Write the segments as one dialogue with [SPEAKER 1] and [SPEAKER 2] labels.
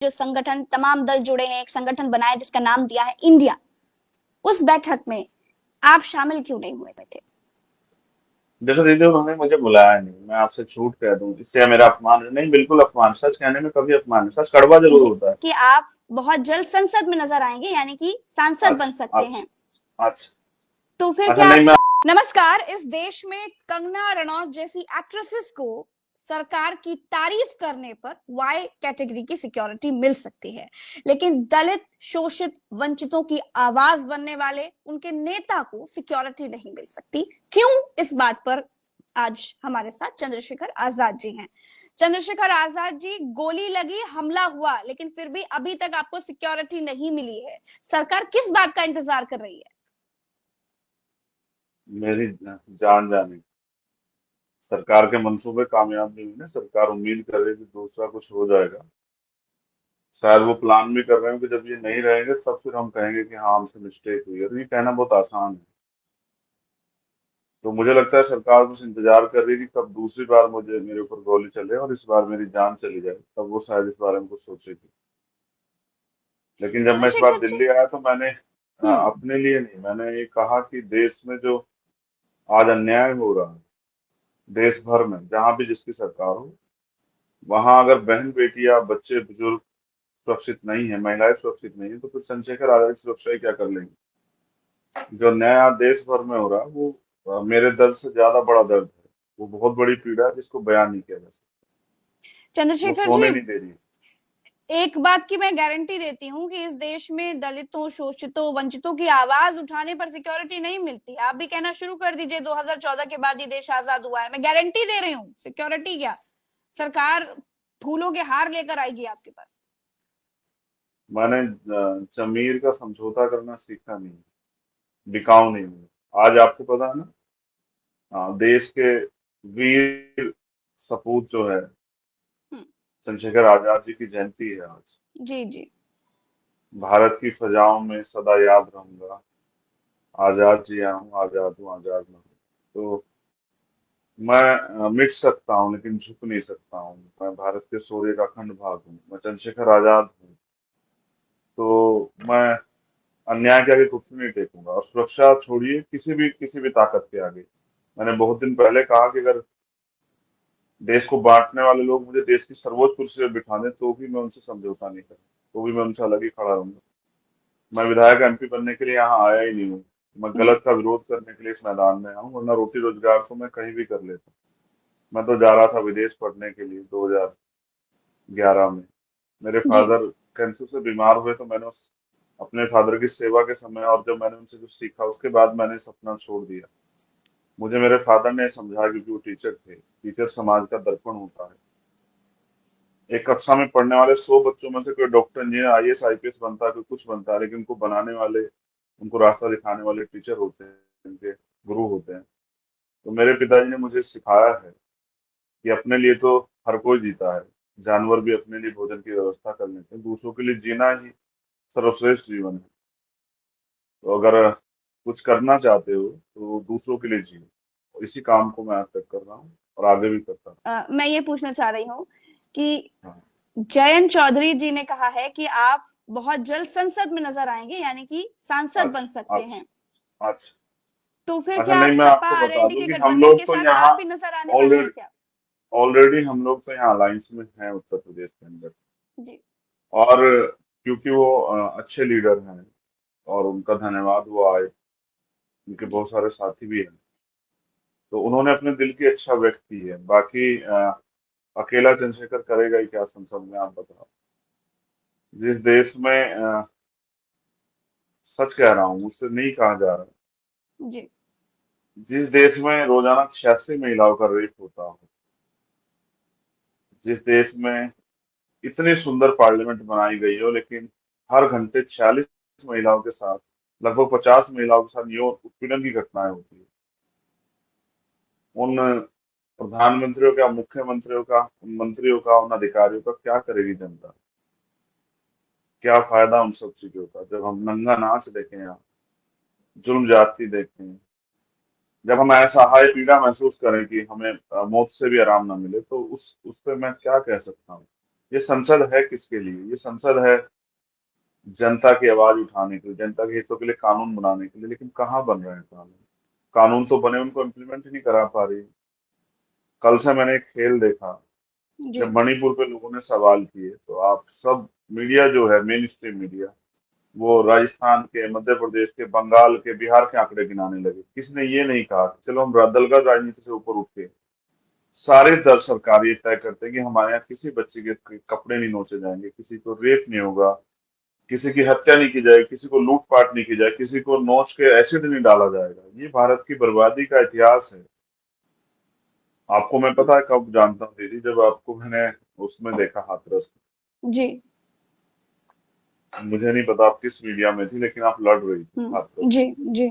[SPEAKER 1] जो संगठन तमाम दल जुड़े हैं, एक संगठन बनाया जिसका नाम दिया है इंडिया, उस बैठक में आप शामिल क्यों नहीं हुए थे?
[SPEAKER 2] देखो दीदी, उन्होंने मुझे बुलाया नहीं। मैं आपसे झूठ कह दूं इससे मेरा अपमान है? नहीं, बिल्कुल अपमान। सच कहने में कभी अपमान है? सच कड़वा जरूर
[SPEAKER 1] जी,
[SPEAKER 2] होता है।
[SPEAKER 1] कि आप बहुत जल्द संसद में नजर आएंगे, यानी कि सांसद बन
[SPEAKER 2] अच्छा
[SPEAKER 1] सकते हैं।
[SPEAKER 2] अच्छा अच्छा।
[SPEAKER 1] तो फिर
[SPEAKER 2] अच्छा
[SPEAKER 1] क्या आप
[SPEAKER 2] नहीं, मैं
[SPEAKER 1] नमस्कार, इस देश में कंगना रनौत जैसी एक्ट्रेसेस को सरकार की तारीफ करने पर वाई कैटेगरी की सिक्योरिटी मिल सकती है, लेकिन दलित, शोषित, वंचितों की आवाज बनने वाले उनके नेता को सिक्योरिटी नहीं मिल सकती। क्यों? इस बात पर आज हमारे साथ चंद्रशेखर आजाद जी हैं। चंद्रशेखर आजाद जी, गोली लगी, हमला हुआ, लेकिन फिर भी अभी तक आपको सिक्योरिटी नहीं मिली है। सरकार किस बात का इंतजार कर रही है?
[SPEAKER 2] मेरी जान जाने सरकार के मंसूबे कामयाब नहीं हुए ना। सरकार उम्मीद कर रही है कि दूसरा कुछ हो जाएगा। शायद वो प्लान भी कर रहे हैं कि जब ये नहीं रहेंगे तब फिर हम कहेंगे कि हाँ, हमसे मिस्टेक हुई है। और ये कहना बहुत आसान है। तो मुझे लगता है सरकार बस इंतजार कर रही है कि कब दूसरी बार मुझे मेरे ऊपर गोली चले और इस बार मेरी जान चली जाए, तब वो शायद इस बारे में कुछ सोचेगी। लेकिन जब मैं इस बार
[SPEAKER 1] चंद्रशेखर जी।
[SPEAKER 2] दिल्ली आया तो मैंने
[SPEAKER 1] हम्म।
[SPEAKER 2] अपने लिए नहीं, मैंने ये कहा कि देश में जो आज अन्याय हो रहा है, देश भर में जहां भी जिसकी सरकार हो, वहां अगर बहन बेटियां, बच्चे, बुजुर्ग सुरक्षित नहीं है, महिलाएं सुरक्षित नहीं है, तो फिर चंद्रशेखर आजाद की सुरक्षा ही क्या कर लेंगे? जो अन्याय आज देश भर में हो रहा है वो मेरे दर्द से ज्यादा बड़ा दर्द है। वो बहुत बड़ी पीड़ा है जिसको बयान नहीं किया जा सकता। वो
[SPEAKER 1] चंद्रशेखर जी,
[SPEAKER 2] सोने नहीं दे रही।
[SPEAKER 1] एक बात की मैं गारंटी देती हूँ कि इस देश में दलितों, शोषितों, वंचितों की आवाज उठाने पर सिक्योरिटी नहीं मिलती। आप भी कहना शुरू कर दीजिए 2014 के बाद ये देश आजाद हुआ है। मैं गारंटी दे रही हूँ, सिक्योरिटी क्या, सरकार फूलों के हार लेकर आएगी आपके पास।
[SPEAKER 2] मैंने जमीर का समझौता करना सीखा नहीं, बिकाऊ नहीं हूँ। आज आपको पता है ना, देश के वीर सपूत जो है,
[SPEAKER 1] हम्म।
[SPEAKER 2] चंद्रशेखर आजाद जी की जयंती है आज।
[SPEAKER 1] जी जी।
[SPEAKER 2] भारत की फजाओं में सदा याद रहूंगा, आजाद जिया हूँ, आजाद हूँ, आजाद ना हूँ। तो मैं मिट सकता हूँ लेकिन झुक नहीं सकता हूँ। मैं भारत के शौर्य का अखंड भाग हूँ। मैं चंद्रशेखर आजाद हूँ। तो मैं अन्याय के आगे घुटने नहीं टेकूंगा। और सुरक्षा छोड़िए, किसी भी ताकत के आगे। मैंने बहुत दिन पहले कहा कि अगर देश को बांटने वाले लोग मुझे देश की सर्वोच्च कुर्सी पर बिठा दें तो भी मैं उनसे समझौता नहीं करूँ, तो भी मैं उनसे अलग ही खड़ा रहूंगा। मैं विधायक एमपी बनने के लिए यहाँ आया ही नहीं हूँ। मैं
[SPEAKER 1] जी।
[SPEAKER 2] गलत का विरोध करने के लिए इस मैदान में आया हूँ, वरना रोटी रोजगार तो मैं कहीं भी कर लेता। मैं तो जा रहा था विदेश पढ़ने के लिए 2011 में। मेरे
[SPEAKER 1] जी।
[SPEAKER 2] फादर कैंसर से बीमार हुए तो मैंने उस अपने फादर की सेवा के समय और जब मैंने उनसे कुछ सीखा उसके बाद मैंने सपना छोड़ दिया। मुझे मेरे फादर ने समझाया, क्योंकि वो टीचर थे। टीचर समाज का दर्पण होता है। एक कक्षा में पढ़ने वाले 100 बच्चों में से कोई डॉक्टर, इंजीनियर, आईएएस, आईपीएस बनता है, कोई कुछ बनता है, लेकिन उनको बनाने वाले, उनको रास्ता दिखाने वाले टीचर होते हैं, उनके गुरु होते हैं। तो मेरे पिताजी ने मुझे सिखाया है कि अपने लिए तो हर कोई जीता है। जानवर भी अपने लिए भोजन की व्यवस्था कर लेते हैं। दूसरों के लिए जीना ही सर्वश्रेष्ठ जीवन है। तो अगर कुछ करना चाहते हो तो दूसरों के लिए जियो। और इसी काम को मैं आज तक कर रहा हूँ और आगे भी करता रहूँ।
[SPEAKER 1] मैं ये पूछना चाह रही हूँ कि
[SPEAKER 2] हाँ।
[SPEAKER 1] जयंत चौधरी जी ने कहा है कि आप बहुत जल्द संसद में नजर आएंगे, यानी कि सांसद बन
[SPEAKER 2] अच्छा
[SPEAKER 1] सकते हैं।
[SPEAKER 2] अच्छा अच्छा।
[SPEAKER 1] तो फिर
[SPEAKER 2] अच्छा
[SPEAKER 1] क्या आप
[SPEAKER 2] नहीं, मैं
[SPEAKER 1] सपा
[SPEAKER 2] आपको बता
[SPEAKER 1] आरएलडी
[SPEAKER 2] दूं
[SPEAKER 1] के
[SPEAKER 2] कि हम
[SPEAKER 1] गठबंधन
[SPEAKER 2] लोग
[SPEAKER 1] के
[SPEAKER 2] तो
[SPEAKER 1] साथ
[SPEAKER 2] यहाँ
[SPEAKER 1] आप भी नजर आने वाले हैं
[SPEAKER 2] ऑलरेडी
[SPEAKER 1] क्या?
[SPEAKER 2] ऑलरेडी हम लोग तो यहाँ अलायंस में हैं उत्तर प्रदेश के अंदर।
[SPEAKER 1] जी।
[SPEAKER 2] और क्योंकि वो अच्छे लीडर हैं और उनका धन्यवाद वो आए, उनके
[SPEAKER 1] जी।
[SPEAKER 2] बहुत सारे साथी भी हैं। तो उन्होंने अपने दिल की इच्छा व्यक्त की है। बाकी अकेला चंद्रशेखर करेगा ही क्या संसद में, आप बताओ। जिस देश में सच कह रहा हूँ, मुझसे नहीं कहा जा रहा,
[SPEAKER 1] जी।
[SPEAKER 2] जिस देश में रोजाना 86 महिलाओं का रेप होता हो, जिस देश में इतनी सुंदर पार्लियामेंट बनाई गई हो, लेकिन हर घंटे 46 महिलाओं के साथ, लगभग 50 महिलाओं के साथ यौन उत्पीड़न की घटनाएं होती है, उन प्रधानमंत्रियों का, मुख्यमंत्रियों का, उन मंत्रियों का, उन अधिकारियों का क्या करेगी जनता? क्या फायदा उन सब चीजों का जब हम नंगा नाच देखें, यहाँ जुल्म जाति देखें, जब हम ऐसा हाय पीड़ा महसूस करें कि हमें मौत से भी आराम ना मिले, तो उस पर मैं क्या कह सकता हूँ? ये संसद है किसके लिए? ये संसद है जनता की आवाज उठाने के लिए, जनता के हितों के लिए कानून बनाने के लिए। लेकिन कहाँ बन रहे हैं कानून? कानून तो बने, उनको इम्प्लीमेंट ही नहीं करा पा रही। कल से मैंने एक खेल देखा,
[SPEAKER 1] जी
[SPEAKER 2] जब मणिपुर पे लोगों ने सवाल किए तो आप सब मीडिया जो है, मेन स्ट्रीम मीडिया, वो राजस्थान के, मध्य प्रदेश के, बंगाल के, बिहार के आंकड़े गिनाने लगे। किसी ने ये नहीं कहा कि चलो हम दलगत राजनीति से ऊपर उठ के सारे दर सरकार ये तय करते हैं कि हमारे यहाँ किसी बच्चे के कपड़े नहीं नोचे जाएंगे, किसी को रेप नहीं होगा, किसी की हत्या नहीं की जाएगी, किसी को लूटपाट नहीं की जाएगी, किसी को नोच के एसिड नहीं डाला जाएगा। ये भारत की बर्बादी का इतिहास है। आपको मैं पता है कब जानता हूँ दीदी, जब आपको मैंने उसमें देखा, हाथरस
[SPEAKER 1] जी।
[SPEAKER 2] में। मुझे नहीं पता आप किस मीडिया में थी, लेकिन आप लड़ रही थी हाथरस
[SPEAKER 1] जी
[SPEAKER 2] में।
[SPEAKER 1] जी।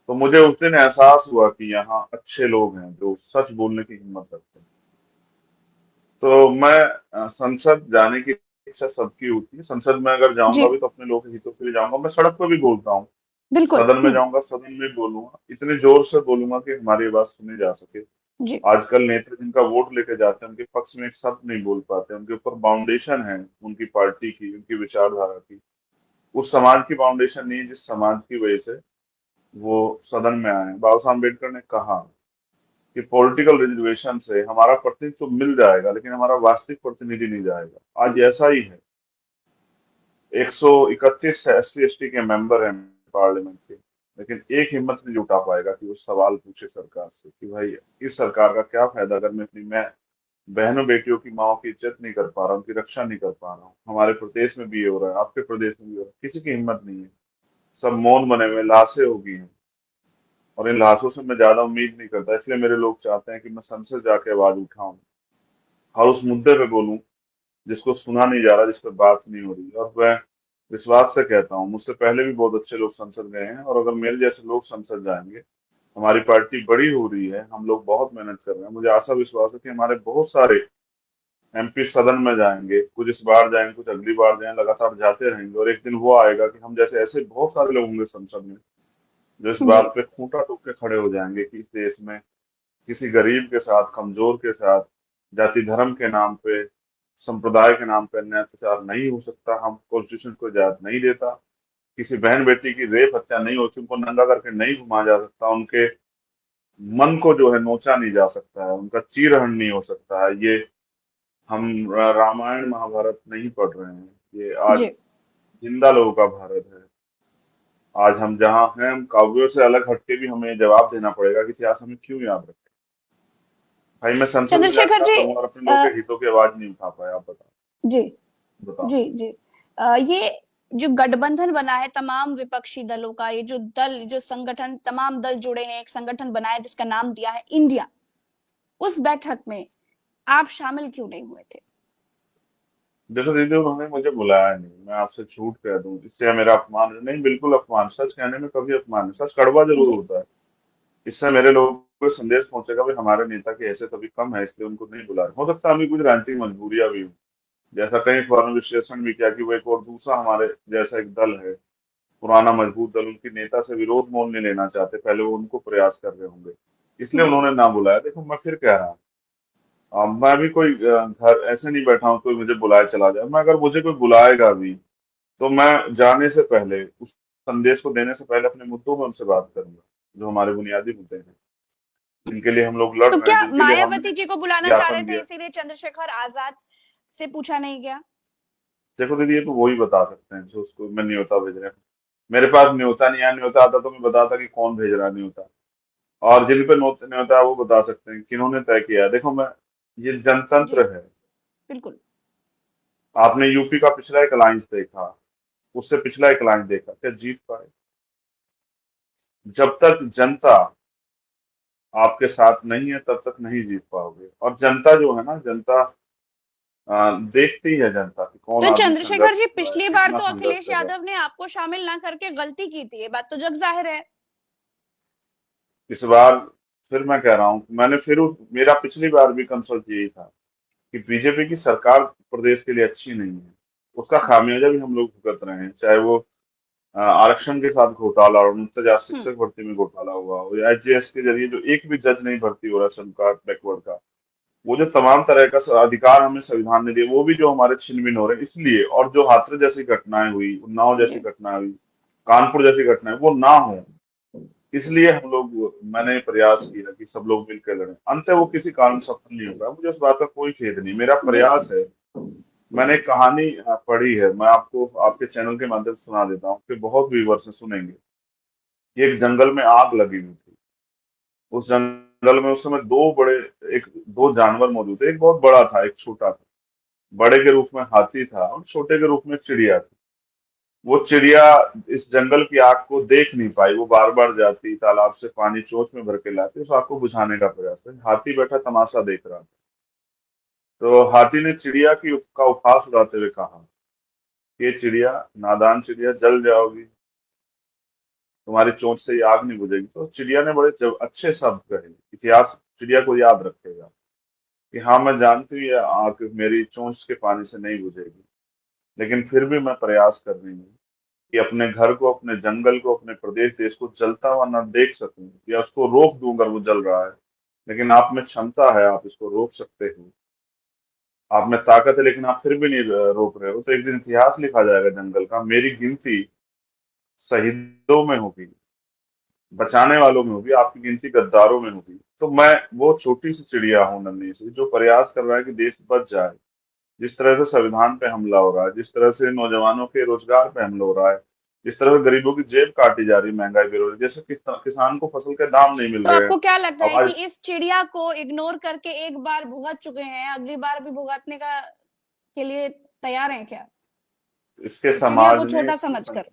[SPEAKER 2] तो मुझे उस दिन एहसास हुआ कि यहाँ अच्छे लोग हैं जो सच बोलने की हिम्मत रखते हैं। तो मैं संसद जाने की इच्छा सबकी होती है। संसद में अगर
[SPEAKER 1] जी
[SPEAKER 2] जाऊंगा भी तो अपने लोगों के हितों के लिए जाऊंगा। मैं सड़क पर भी बोलता हूँ,
[SPEAKER 1] बिल्कुल।
[SPEAKER 2] सदन में जाऊंगा, सदन में बोलूंगा, इतने जोर से बोलूंगा कि हमारी बात सुनी जा सके।
[SPEAKER 1] जी
[SPEAKER 2] आजकल नेता जिनका वोट लेके जाते हैं, उनके पक्ष में एक शब्द नहीं बोल पाते। उनके ऊपर बाउंडेशन है उनकी पार्टी की, उनकी विचारधारा की। उस समाज की बाउंडेशन नहीं है जिस समाज की वजह से वो सदन में आए हैं। बाबा साहब अम्बेडकर ने कहा कि पॉलिटिकल रिजर्वेशन से हमारा प्रतिनिधित्व तो मिल जाएगा, लेकिन हमारा वास्तविक प्रतिनिधि नहीं जाएगा। आज ऐसा ही है। 131 SC ST के मेंबर हैं पार्लियामेंट के, लेकिन एक हिम्मत नहीं जुटा पाएगा कि वो सवाल पूछे सरकार से कि भाई इस सरकार का क्या फायदा अगर मैं अपनी मैं बहनों बेटियों की माओ की इज्जत नहीं कर पा रहा हूँ, उनकी रक्षा नहीं कर पा रहा हूँ। हमारे प्रदेश में भी ये हो रहा है, आपके प्रदेश में भी हो रहा है। किसी की हिम्मत नहीं है। सब मौन बने हुए, लाशें होगी हैं। और इन लाशों से मैं ज्यादा उम्मीद नहीं करता। इसलिए मेरे लोग चाहते हैं कि मैं संसद जाके आवाज उठाऊं, हर उस मुद्दे पे बोलूं जिसको सुना नहीं जा रहा, जिस पर बात नहीं हो रही। और मैं विश्वास से कहता हूँ, मुझसे पहले भी बहुत अच्छे लोग संसद गए हैं, और अगर मेरे जैसे लोग संसद जाएंगे, हमारी पार्टी बड़ी हो रही है, हम लोग बहुत मेहनत कर रहे हैं। मुझे आशा विश्वास है कि हमारे बहुत सारे MP सदन में जाएंगे, कुछ इस बार जाएंगे, कुछ अगली बार जाएंगे, लगातार जाते रहेंगे। और एक दिन वो आएगा कि हम जैसे ऐसे बहुत सारे लोग होंगे संसद में जो इस
[SPEAKER 1] जी
[SPEAKER 2] बात पे खूंटा ठोक के खड़े हो जाएंगे कि इस देश में किसी गरीब के साथ, कमजोर के साथ, जाति धर्म के नाम पे, संप्रदाय के नाम पे अन्याय अत्याचार नहीं हो सकता। हम कॉन्स्टिट्यूशन को इजाजत नहीं देता। किसी बहन बेटी की रेप हत्या नहीं होती, उनको नंगा करके नहीं घुमाया जा सकता, उनके मन को जो है नोचा नहीं जा सकता है, उनका चीरहरण नहीं हो सकता है। ये हम रामायण महाभारत नहीं पढ़ रहे हैं, ये आज
[SPEAKER 1] जी।
[SPEAKER 2] जिंदा लोगों का भारत है। आज हम जहाँ हैं, हम काव्यों से अलग हटके भी हमें जवाब देना पड़ेगा कि इतिहास हमें क्यों याद रखे। भाई मैं संसद में जाके
[SPEAKER 1] चंद्रशेखर
[SPEAKER 2] क्या
[SPEAKER 1] जी।
[SPEAKER 2] करूंगा और अपने लोगों के हितों की आवाज नहीं उठा पाया? आप बताओ।
[SPEAKER 1] जी
[SPEAKER 2] बताओ।
[SPEAKER 1] जी जी। ये जो गठबंधन बना है तमाम विपक्षी दलों का, ये जो दल, जो संगठन, तमाम दल जुड़े हैं, एक संगठन बनाया जिसका नाम दिया है इंडिया, उस बैठक में आप शामिल क्यों नहीं हुए थे?
[SPEAKER 2] देखो दीदी, उन्होंने मुझे बुलाया नहीं। मैं आपसे झूठ कह दूं इससे मेरा अपमान है? नहीं, बिल्कुल अपमान। सच कहने में कभी अपमान नहीं। सच कड़वा जरूर
[SPEAKER 1] जी
[SPEAKER 2] होता है। इससे मेरे लोगों को संदेश पहुंचेगा भाई हमारे नेता की हैसियत अभी कम है, इसलिए उनको नहीं बुला रहे। हो सकता है अभी कुछ राजनीतिक मजबूरियां भी हो, जैसा कई फॉरन विश्लेषण भी किया कि वो एक और दूसरा हमारे जैसा एक दल है, पुराना मजबूत दल, उनकी नेता से विरोध मोल नहीं लेना चाहते, पहले वो उनको प्रयास कर रहे होंगे, इसलिए
[SPEAKER 1] जी।
[SPEAKER 2] उन्होंने ना बुलाया। देखो मैं फिर कह रहा हूँ, मैं भी कोई घर ऐसे नहीं बैठा हूँ कोई मुझे बुलाए चला जाए। मैं अगर मुझे कोई बुलाएगा भी तो मैं जाने से पहले, उस संदेश को देने से पहले, अपने मुद्दों में उनसे बात करूंगा जो हमारे बुनियादी मुद्दे हैं, जिनके लिए हम लोग लड़
[SPEAKER 1] तो
[SPEAKER 2] रहे हैं,
[SPEAKER 1] क्या
[SPEAKER 2] जिनके लिए हमने
[SPEAKER 1] मायावती जी को बुलाना चाह रहे
[SPEAKER 2] ज्ञापन
[SPEAKER 1] थे
[SPEAKER 2] दिया।
[SPEAKER 1] इसीलिए चंद्रशेखर आजाद से पूछा नहीं गया?
[SPEAKER 2] देखो दीदी, ये तो वही बता सकते हैं जो उसको मैं न्योता भेज रहे हैं। मेरे पास न्योता नहीं आया। न्योता आता तो मैं बताता कि कौन भेज रहा है न्योता। और जिन पे न्योता है वो बता सकते हैं किन्होंने तय किया है। देखो मैं, ये
[SPEAKER 1] जी
[SPEAKER 2] जनतंत्र है।
[SPEAKER 1] बिल्कुल।
[SPEAKER 2] आपने यूपी का पिछला एक अलायंस देखा, उससे पिछला एक अलायंस देखा, क्या जीत पाए? जब तक जनता आपके साथ नहीं है तब तक नहीं जीत पाओगे। और जनता जो है ना, जनता देखती है जनता कि कौन
[SPEAKER 1] तो
[SPEAKER 2] आदमी संघर्ष
[SPEAKER 1] चंद्रशेखर जी,
[SPEAKER 2] कर रहा है,
[SPEAKER 1] पिछली बार
[SPEAKER 2] कितना
[SPEAKER 1] तो
[SPEAKER 2] संघर्ष
[SPEAKER 1] अखिलेश
[SPEAKER 2] कर रहा है।
[SPEAKER 1] यादव ने आपको शामिल ना करके गलती की थी, ये बात तो जग जाहिर है।
[SPEAKER 2] इस बार फिर मैं कह रहा हूँ, मैंने फिर मेरा पिछली बार भी कंसल्ट यही था कि बीजेपी की सरकार प्रदेश के लिए अच्छी नहीं है। उसका
[SPEAKER 1] जी।
[SPEAKER 2] खामियाजा भी हम लोग भुगत रहे हैं, चाहे वो आरक्षण के साथ घोटाला और मुफ्तजा
[SPEAKER 1] हम्म।
[SPEAKER 2] शिक्षक भर्ती में घोटाला हुआ हो, या HJS के जरिए जो एक भी जज नहीं भर्ती हो रहा सरकार बैकवर्ड का, वो जो तमाम तरह का अधिकार हमें संविधान ने दिए, वो भी जो हमारे छिन भिन हो रहे हैं इसलिए, और जो हाथरस जैसी घटनाएं हुई, उन्नाव जैसी
[SPEAKER 1] जी।
[SPEAKER 2] घटनाएं हुई, कानपुर जैसी घटनाएं, वो ना हो, इसलिए हम लोग, मैंने प्रयास किया कि सब लोग मिलकर लड़ें। अंत वो किसी कारण सफल नहीं होगा, मुझे उस बात का कोई खेद नहीं, मेरा
[SPEAKER 1] जी।
[SPEAKER 2] प्रयास है। मैंने एक कहानी पढ़ी है, मैं आपको आपके चैनल के माध्यम से सुना देता हूँ कि बहुत व्यूअर्स सुनेंगे। कि एक जंगल में आग लगी हुई थी। उस जंगल में उस समय एक दो जानवर मौजूद थे, एक बहुत बड़ा था, एक छोटा था। बड़े के रूप में हाथी था और छोटे के रूप में चिड़िया थी। वो चिड़िया इस जंगल की आग को देख नहीं पाई, वो बार बार जाती, तालाब से पानी चोंच में भर के लाती, उस आग को बुझाने का प्रयास कर। हाथी बैठा तमाशा देख रहा था। तो हाथी ने चिड़िया की का उपहास उड़ाते हुए कहा कि "ये चिड़िया, नादान चिड़िया, जल जाओगी, तुम्हारी चोंच से ये आग नहीं बुझेगी"। तो चिड़िया ने बड़े अच्छे शब्द कहे, इतिहास चिड़िया को याद रखेगा कि हाँ, मैं जानती हूँ ये आग मेरी चोंच के पानी से नहीं बुझेगी, लेकिन फिर भी मैं प्रयास कर रही हूँ कि अपने घर को, अपने जंगल को, अपने प्रदेश देश को जलता हुआ न देख सकूं, या उसको रोक दूं अगर वो जल रहा है। लेकिन आप में क्षमता है, आप इसको रोक सकते हो, आप में ताकत है, लेकिन आप फिर भी नहीं रोक रहे हो, तो एक दिन इतिहास लिखा जाएगा जंगल का। मेरी गिनती शहीदों में होगी, बचाने वालों में होगी, आपकी गिनती गद्दारों में होगी। तो मैं वो छोटी सी चिड़िया हूँ, नन्ही सी, जो प्रयास कर रहा है कि देश बच जाए। जिस तरह से संविधान पे हमला हो रहा है, जिस तरह से नौजवानों के रोजगार पे हमला हो रहा है, जिस तरह से गरीबों की जेब काटी जा रही, महंगाई बेरोजगारी, जैसे किसान को फसल के दाम नहीं मिल
[SPEAKER 1] तो
[SPEAKER 2] रहे हैं।
[SPEAKER 1] आपको क्या लगता
[SPEAKER 2] अब
[SPEAKER 1] है कि
[SPEAKER 2] आज
[SPEAKER 1] इस चिड़िया को इग्नोर करके एक बार भुगत चुके हैं, अगली बार भी भुगतने का के लिए तैयार हैं क्या,
[SPEAKER 2] इसके
[SPEAKER 1] इस चिड़िया
[SPEAKER 2] समाज
[SPEAKER 1] को
[SPEAKER 2] ने
[SPEAKER 1] छोटा समझकर?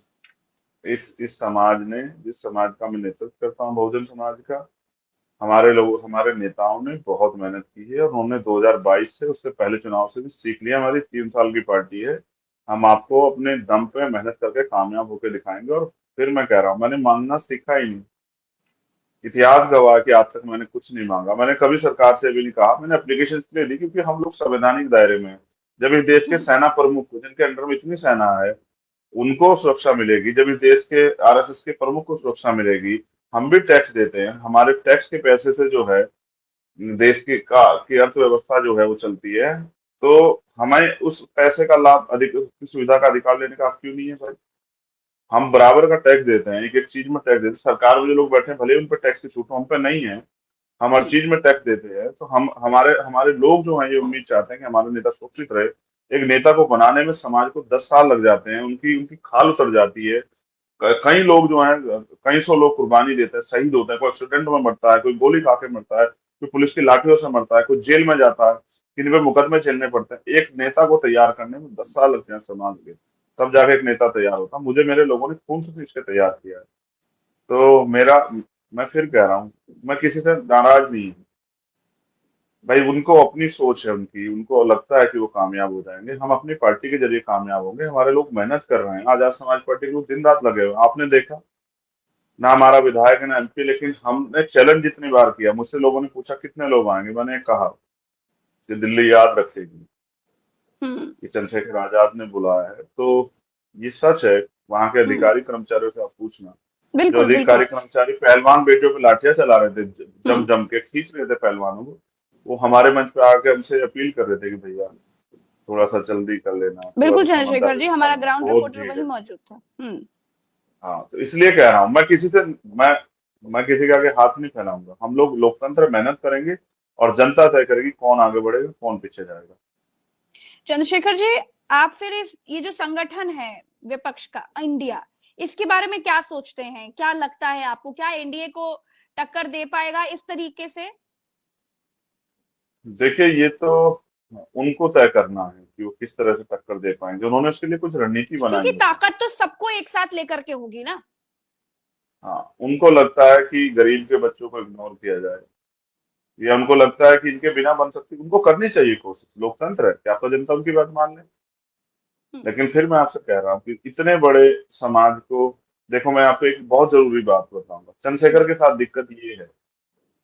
[SPEAKER 2] इस समाज ने, जिस समाज का मैं नेतृत्व करता हूँ, बहुजन समाज का, हमारे लोग, हमारे नेताओं ने बहुत मेहनत की है, और उन्होंने 2022 से, उससे पहले चुनाव से भी सीख लिया। हमारी 3 साल की पार्टी है, हम आपको अपने दम पे मेहनत करके कामयाब होकर दिखाएंगे। और फिर मैं कह रहा हूँ, मैंने मांगना सीखा ही नहीं। इतिहास गवाह है कि आज तक मैंने कुछ नहीं मांगा, मैंने कभी सरकार से भी नहीं कहा। मैंने एप्लीकेशन इसलिए दी क्योंकि हम लोग संवैधानिक दायरे में हैं। जब इस देश के
[SPEAKER 1] हम्म।
[SPEAKER 2] सेना प्रमुख को, जिनके अंडर में इतनी सेना है, उनको सुरक्षा मिलेगी, जब इस देश के आरएसएस के प्रमुख को सुरक्षा मिलेगी। हम भी टैक्स देते हैं, हमारे टैक्स के पैसे से जो है देश की अर्थव्यवस्था जो है वो चलती है। तो हमें उस पैसे का लाभ, अधिक की सुविधा का अधिकार लेने का हक क्यों नहीं है भाई? हम बराबर का टैक्स देते हैं, एक एक चीज में टैक्स देते हैं। सरकार में जो लोग बैठे हैं, भले ही उन पर टैक्स की छूट हो, हम पे नहीं है, हम हर
[SPEAKER 1] हम्म।
[SPEAKER 2] चीज में टैक्स देते हैं। तो हम, हमारे हमारे लोग जो हैं, ये उम्मीद चाहते हैं कि हमारे नेता सुरक्षित रहे। एक नेता को बनाने में समाज को 10 साल लग जाते हैं, उनकी उनकी खाल उतर जाती है। कई लोग जो हैं, कई सौ लोग कुर्बानी देते हैं, शहीद होते हैं, कोई एक्सीडेंट में मरता है, कोई गोली खा के मरता है, कोई पुलिस की लाठियों से मरता है, कोई जेल में जाता है, किन पे मुकदमे झेलने पड़ते हैं। एक नेता को तैयार करने में 10 साल लगते हैं समाज के, तब जाके एक नेता तैयार होता है। मुझे मेरे लोगों ने खून से खींच के तैयार किया है। तो मेरा, मैं फिर कह रहा हूँ, मैं किसी से नाराज नहीं हूँ भाई। उनको अपनी सोच है, उनकी, उनको लगता है कि वो कामयाब हो जाएंगे। हम अपनी पार्टी के जरिए कामयाब होंगे, हमारे लोग मेहनत कर रहे हैं, आजाद समाज पार्टी के लोग दिन रात लगे हुए हैं। आपने देखा ना, हमारा विधायक है ना एमपी, लेकिन हमने चैलेंज जितनी बार किया, मुझसे लोगों ने पूछा कितने लोग आएंगे, मैंने कहा कि दिल्ली याद रखेगी
[SPEAKER 1] हम्म।
[SPEAKER 2] कि चंद्रशेखर आजाद ने बुलाया है। तो ये सच है, वहां के
[SPEAKER 1] हम्म।
[SPEAKER 2] अधिकारी कर्मचारियों से आप पूछना। जो
[SPEAKER 1] बिल्कुल बिल्कुल।
[SPEAKER 2] अधिकारी कर्मचारी पहलवान बेटियों पे लाठियां चला रहे थे, जम
[SPEAKER 1] हम्म।
[SPEAKER 2] जम के खींच रहे थे पहलवानों को, वो हमारे मंच पे आके हमसे अपील कर रहे थे कि भैया थोड़ा सा जल्दी कर लेना, थोड़ा
[SPEAKER 1] बिल्कुल
[SPEAKER 2] सा
[SPEAKER 1] चंद्रशेखर
[SPEAKER 2] समझदारी
[SPEAKER 1] जी, हमारा
[SPEAKER 2] दिखाना,
[SPEAKER 1] ग्राउंड
[SPEAKER 2] बहुत
[SPEAKER 1] रिपोर्टर
[SPEAKER 2] भीड़
[SPEAKER 1] वही
[SPEAKER 2] है।
[SPEAKER 1] मौजूद था। हम्म।
[SPEAKER 2] हाँ, तो इसलिए कह रहा हूँ, मैं मैं किसी के आगे हाथ नहीं फैलाऊंगा। हम लोग लोकतंत्र मेहनत करेंगे, और जनता तय करेगी कौन आगे बढ़ेगा, कौन पीछे जाएगा।
[SPEAKER 1] चंद्रशेखर जी, आप फिर इस ये जो संगठन है विपक्ष का इंडिया, इसके बारे में क्या सोचते हैं? क्या लगता है आपको, क्या एनडीए को टक्कर दे पाएगा इस तरीके से?
[SPEAKER 2] देखिए, ये तो उनको तय करना है कि वो किस तरह से टक्कर दे पाएंगे। उन्होंने उसके लिए कुछ रणनीति
[SPEAKER 1] क्योंकि
[SPEAKER 2] बनानी होगी।
[SPEAKER 1] ताकत तो सबको एक साथ लेकर के होगी ना।
[SPEAKER 2] हाँ, उनको लगता है कि गरीब के बच्चों को इग्नोर किया जाए, या उनको लगता है कि इनके बिना बन सकती, उनको करनी चाहिए कोशिश, लोकतंत्र है, क्या पता जनता उनकी बात मान ले।
[SPEAKER 1] हम्म।
[SPEAKER 2] लेकिन फिर मैं आपसे कह रहा हूँ कि इतने बड़े समाज को, देखो, मैं आपको एक बहुत जरूरी बात बताऊंगा। चंद्रशेखर के साथ दिक्कत ये है,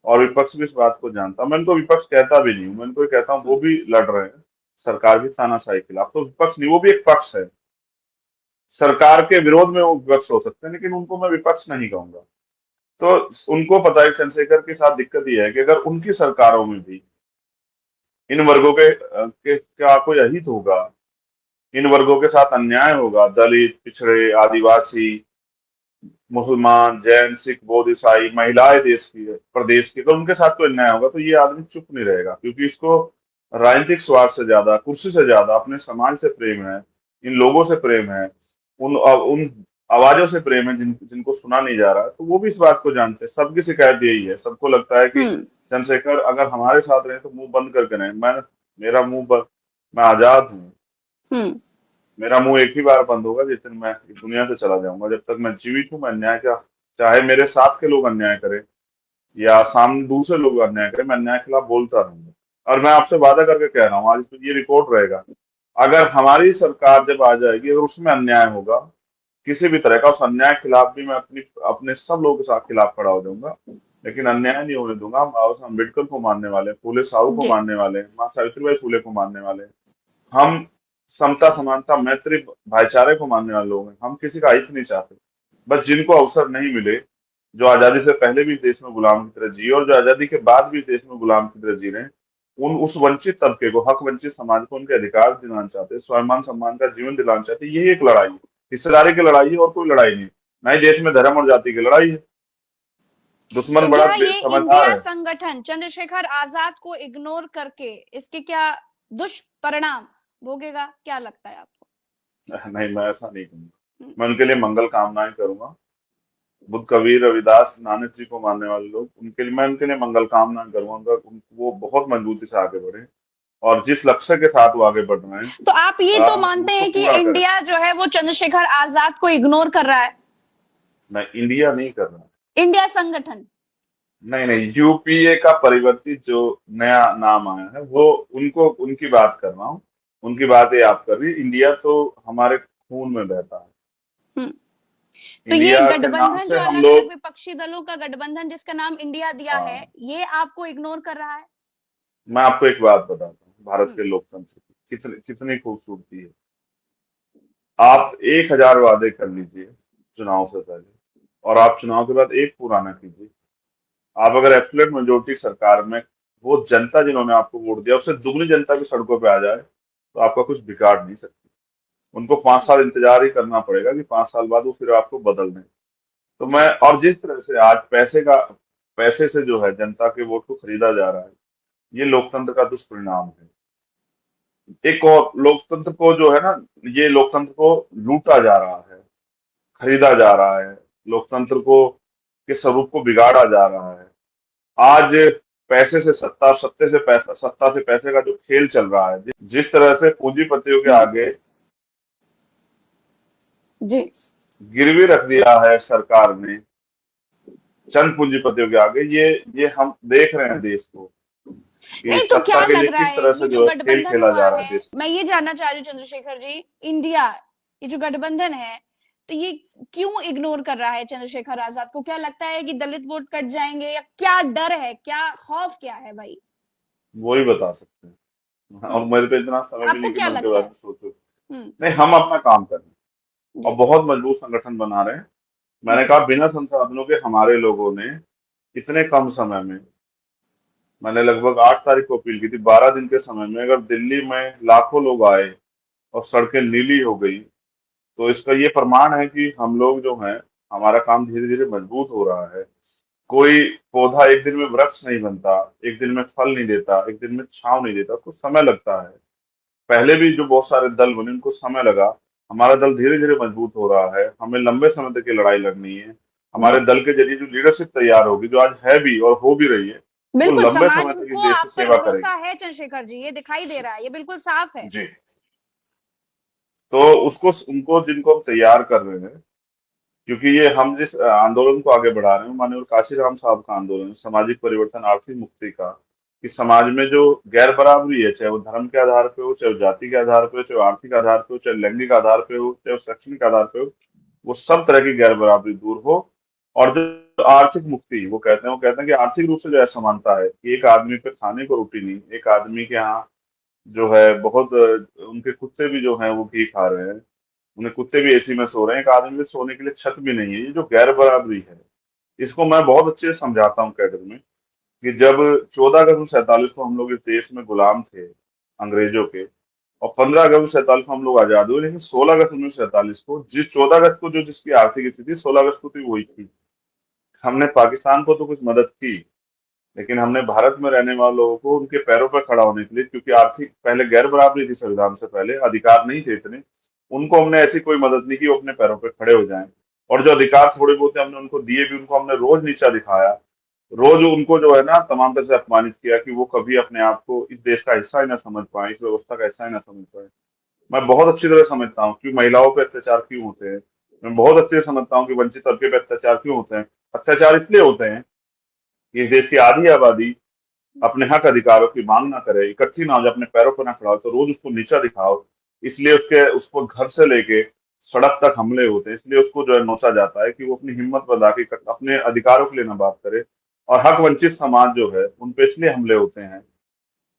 [SPEAKER 2] और विपक्ष भी इस बात को जानता है, मैं इनको विपक्ष कहता भी नहीं हूँ, मैं इनको ये कहता हूँ वो भी लड़ रहे हैं सरकार की तानाशाही के खिलाफ। तो विपक्ष नहीं, वो भी एक पक्ष है। सरकार के विरोध में वो विपक्ष हो सकते हैं, लेकिन उनको मैं विपक्ष नहीं कहूंगा। तो उनको पता है कि चंद्रशेखर के साथ दिक्कत ये है कि अगर उनकी सरकारों में भी इन वर्गों के क्या कोई अहित होगा? इन वर्गों के साथ अन्याय होगा? दलित, पिछड़े, आदिवासी, मुसलमान, जैन, सिख, बौद्ध, ईसाई, महिलाएं देश की प्रदेश की, तो उनके साथ कोई अन्याय होगा तो ये आदमी चुप नहीं रहेगा, क्योंकि इसको राजनीतिक स्वार्थ से ज्यादा, कुर्सी से ज्यादा अपने समाज से प्रेम है, इन लोगों से प्रेम है, उन आवाजों से प्रेम है जिनको सुना नहीं जा रहा है। तो वो भी इस बात को जानते हैं। सबकी शिकायत यही है, सबको लगता है कि
[SPEAKER 1] हम्म।
[SPEAKER 2] चंद्रशेखर अगर हमारे साथ रहे तो मुंह बंद करके रहे। मेरा मुंह बंद, मैं आजाद हूँ।
[SPEAKER 1] हम्म।
[SPEAKER 2] मेरा मुंह एक ही बार बंद होगा जिस दिन मैं इस दुनिया से चला जाऊंगा। जब तक मैं जीवित हूँ, मैं अन्याय का, चाहे मेरे साथ के लोग अन्याय करें या सामने दूसरे लोग अन्याय करें, मैं अन्याय के खिलाफ बोलता रहूंगा। और मैं आपसे वादा करके कह रहा हूँ, आज ये रिकॉर्ड रहेगा, अगर हमारी सरकार जब आ जाएगी, अगर उसमें अन्याय होगा किसी भी तरह का, उस अन्याय के खिलाफ भी मैं अपने सब लोगों के साथ खिलाफ खड़ा हो जाऊंगा। लेकिन अन्याय नहीं होने दूंगा। हम बाबा साहब अम्बेडकर को मानने वाले हैं, फूले साहू को
[SPEAKER 1] जी।
[SPEAKER 2] मानने वाले हैं, माँ सावित्रीबाई फूले को मानने वाले हैं। हम समता, समानता, मैत्री, भाईचारे को मानने वाले लोग हैं। हम किसी का हित नहीं चाहते। बस जिनको अवसर नहीं मिले, जो आजादी से पहले भी इस देश में गुलाम की तरह जिए और जो आजादी के बाद भी इस देश में गुलाम की तरह जी रहे हैं, उन उस वंचित तबके को, हक वंचित समाज को उनके अधिकार दिलाना चाहते हैं, स्वाभिमान सम्मान का जीवन दिलाना चाहते हैं। यही एक लड़ाई है, हिस्सेदारी की लड़ाई है, और कोई लड़ाई नहीं। ना ही देश में धर्म और जाति की लड़ाई है।
[SPEAKER 1] तो
[SPEAKER 2] दुश्मन बड़ा
[SPEAKER 1] क्या ये
[SPEAKER 2] समझदार
[SPEAKER 1] इंडिया
[SPEAKER 2] है।
[SPEAKER 1] संगठन चंद्रशेखर आजाद को इग्नोर करके इसके क्या दुष्परिणाम भोगेगा, क्या लगता है आपको?
[SPEAKER 2] नहीं, मैं ऐसा नहीं करूंगा।
[SPEAKER 1] हम्म।
[SPEAKER 2] मैं उनके लिए मंगल कामनाएं करूंगा। बुद्ध, कबीर, रविदास, नानक जी को मानने वाले लोग, उनके लिए मैं उनके लिए मंगल कामना करूंगा। वो बहुत मजबूती से आगे बढ़े, और जिस लक्ष्य के साथ वो आगे बढ़ रहे हैं,
[SPEAKER 1] तो आप ये तो मानते
[SPEAKER 2] उसको
[SPEAKER 1] हैं कि
[SPEAKER 2] पूरा करें।
[SPEAKER 1] इंडिया जो है वो चंद्रशेखर आजाद को इग्नोर कर रहा है?
[SPEAKER 2] मैं इंडिया नहीं कर रहा।
[SPEAKER 1] इंडिया संगठन।
[SPEAKER 2] नहीं नहीं, यूपीए का परिवर्तित जो नया नाम आया है, वो उनको, उनकी बात कर रहा हूँ। उनकी बात ये आप कर रही है। इंडिया तो हमारे खून में बहता है।
[SPEAKER 1] हम्म। तो ये
[SPEAKER 2] इंडिया के नाम
[SPEAKER 1] गठबंधन
[SPEAKER 2] से
[SPEAKER 1] जो
[SPEAKER 2] हम
[SPEAKER 1] अलग अलग
[SPEAKER 2] लोग,
[SPEAKER 1] विपक्षी दलों का गठबंधन जिसका नाम इंडिया दिया है,
[SPEAKER 2] हाँ,
[SPEAKER 1] ये आपको इग्नोर कर रहा है?
[SPEAKER 2] मैं आपको एक बात बताता हूँ, भारत
[SPEAKER 1] हम्म।
[SPEAKER 2] के लोकतंत्र की कितनी कितनी खूबसूरती है। आप 1,000 वादे कर लीजिए चुनाव से पहले, और आप चुनाव के बाद एक पूरा ना कीजिए। आप अगर एब्सोल्यूट मेजोरिटी सरकार में, वो जनता जिन्होंने आपको वोट दिया उससे दुगनी जनता की सड़कों पे आ जाए, तो आपका कुछ बिगाड़ नहीं सकती। उनको 5 साल इंतजार ही करना पड़ेगा कि 5 साल बाद वो फिर आपको बदल दें। तो
[SPEAKER 1] जी।
[SPEAKER 2] मैं, और जिस तरह से आज पैसे से जो है जनता के वोट को खरीदा जा रहा है, ये लोकतंत्र का दुष्परिणाम है। एक और लोकतंत्र को जो है ना, ये लोकतंत्र को लूटा जा रहा है, खरीदा जा रहा है, लोकतंत्र को के स्वरूप को बिगाड़ा जा रहा है। आज पैसे से सत्ता, सत्ते से पैसा, सत्ता से पैसे का जो खेल चल रहा है, जिस तरह से पूंजीपतियों के
[SPEAKER 1] हम्म।
[SPEAKER 2] आगे
[SPEAKER 1] जी।
[SPEAKER 2] गिरवी रख दिया है सरकार ने, चंद पूंजीपतियों के आगे, ये हम देख रहे हैं देश को, कि
[SPEAKER 1] नहीं, तो
[SPEAKER 2] सत्ता
[SPEAKER 1] क्या
[SPEAKER 2] के लिए
[SPEAKER 1] लग रहा
[SPEAKER 2] किस
[SPEAKER 1] है
[SPEAKER 2] तरह
[SPEAKER 1] ये
[SPEAKER 2] से
[SPEAKER 1] जो
[SPEAKER 2] जो है खेल
[SPEAKER 1] गठबंधन
[SPEAKER 2] खेला
[SPEAKER 1] हुआ
[SPEAKER 2] जा रहा है
[SPEAKER 1] है,
[SPEAKER 2] देश
[SPEAKER 1] मैं ये जानना चाह रही हूँ चंद्रशेखर जी, इंडिया, ये जो गठबंधन है, तो ये क्यों इग्नोर कर रहा है चंद्रशेखर आजाद को? क्या लगता है कि दलित वोट कट जाएंगे, या क्या डर है, क्या खौफ क्या है भाई?
[SPEAKER 2] में। वो ही बता सकते हैं, और
[SPEAKER 1] हम्म।
[SPEAKER 2] मेरे पे इतना समय भी
[SPEAKER 1] आपको
[SPEAKER 2] नहीं कि
[SPEAKER 1] क्या
[SPEAKER 2] मैं उनके
[SPEAKER 1] लगता
[SPEAKER 2] बारे
[SPEAKER 1] है?
[SPEAKER 2] में सोचूं।
[SPEAKER 1] हम्म।
[SPEAKER 2] नहीं, हम अपना काम कर रहे हैं और
[SPEAKER 1] जी।
[SPEAKER 2] बहुत मजबूत संगठन बना रहे हैं। मैंने
[SPEAKER 1] जी।
[SPEAKER 2] कहा, बिना संसाधनों के हमारे लोगों ने इतने कम समय में, मैंने लगभग 8 तारीख को अपील की थी, 12 दिन के समय में अगर दिल्ली में लाखों लोग आए और सड़कें नीली हो गई, तो इसका ये प्रमाण है कि हम लोग जो हैं, हमारा काम धीरे धीरे मजबूत हो रहा है। कोई पौधा एक दिन में वृक्ष नहीं बनता, एक दिन में फल नहीं देता, एक दिन में छांव नहीं देता, कुछ समय लगता है। पहले भी जो बहुत सारे दल बने, उनको समय लगा। हमारा दल धीरे धीरे मजबूत हो रहा है। हमें लंबे समय तक ये लड़ाई लड़नी है।
[SPEAKER 1] जी।
[SPEAKER 2] हमारे दल के जरिए जो लीडरशिप तैयार होगी, जो आज है भी और हो भी रही है, वो
[SPEAKER 1] बिल्कुल,
[SPEAKER 2] लंबे
[SPEAKER 1] समाज
[SPEAKER 2] समय तक इस
[SPEAKER 1] को
[SPEAKER 2] देश की
[SPEAKER 1] आप पर
[SPEAKER 2] सेवा
[SPEAKER 1] भरोसा
[SPEAKER 2] करेगी।
[SPEAKER 1] है चंद्रशेखर जी, ये दिखाई दे रहा है, ये बिल्कुल साफ है।
[SPEAKER 2] जी। तो उसको, उनको, जिनको हम तैयार कर रहे हैं, क्योंकि ये हम जिस आंदोलन को आगे बढ़ा रहे हैं, माननीय काशीराम साहब का आंदोलन है, सामाजिक परिवर्तन, आर्थिक मुक्ति का, कि समाज में जो गैर बराबरी है, चाहे वो धर्म के आधार पे हो, चाहे वो जाति के आधार पे हो, चाहे वो आर्थिक आधार पे हो, चाहे लैंगिक आधार पे हो, चाहे वो शैक्षणिक आधार पे हो, वो सब तरह की गैर बराबरी दूर हो। और जो आर्थिक मुक्ति वो कहते हैं कि आर्थिक रूप से जो असमानता है, कि एक आदमी पे खाने को रोटी नहीं, एक आदमी के यहाँ जो है बहुत उनके कुत्ते भी जो हैं वो घी खा रहे हैं, उन्हें कुत्ते भी एसी में सो रहे हैं, एक आदमी के सोने के लिए छत भी नहीं है। ये जो गैर बराबरी है, इसको मैं बहुत अच्छे से समझाता हूँ कैडर में, कि जब 14 अगस्त 1947 को हम लोग इस देश में गुलाम थे अंग्रेजों के, और 15 अगस्त 1947 को हम लोग आजाद हुए, लेकिन 16 अगस्त 1947 को, जिस 14 अगस्त को जो जिसकी आर्थिक स्थिति 16 अगस्त को तो वही थी। हमने पाकिस्तान को तो कुछ मदद की, लेकिन हमने भारत में रहने वाले लोगों को उनके पैरों पर खड़ा होने के लिए, क्योंकि आर्थिक पहले गैर बराबरी थी, संविधान से पहले अधिकार नहीं थे इतने, उनको हमने ऐसी कोई मदद नहीं की वो अपने पैरों पर खड़े हो जाएं। और जो अधिकार थोड़े बहुत थे हमने उनको दिए भी, उनको हमने रोज नीचा दिखाया, रोज उनको जो है ना तमाम तरह से अपमानित किया कि वो कभी अपने आप को इस देश का हिस्सा ही ना समझ पाए, इस व्यवस्था का हिस्सा ही ना समझ पाए। मैं बहुत अच्छी तरह समझता हूँ कि महिलाओं पे अत्याचार क्यों होते हैं। मैं बहुत अच्छे से समझता हूँ कि वंचित तबके पे अत्याचार क्यों होते हैं। अत्याचार इसलिए होते हैं कि इस देश की आधी आबादी अपने हक अधिकारों की मांग ना करे, इकट्ठी ना हो जाए, अपने पैरों पर ना खड़ा हो, तो रोज उसको नीचा दिखाओ। इसलिए उसको घर से लेके सड़क तक हमले होते हैं, इसलिए उसको जो है नोचा जाता है कि वो अपनी हिम्मत बता के अपने अधिकारों के लिए ना बात करे। और हक वंचित समाज जो है उन पे इसलिए हमले होते हैं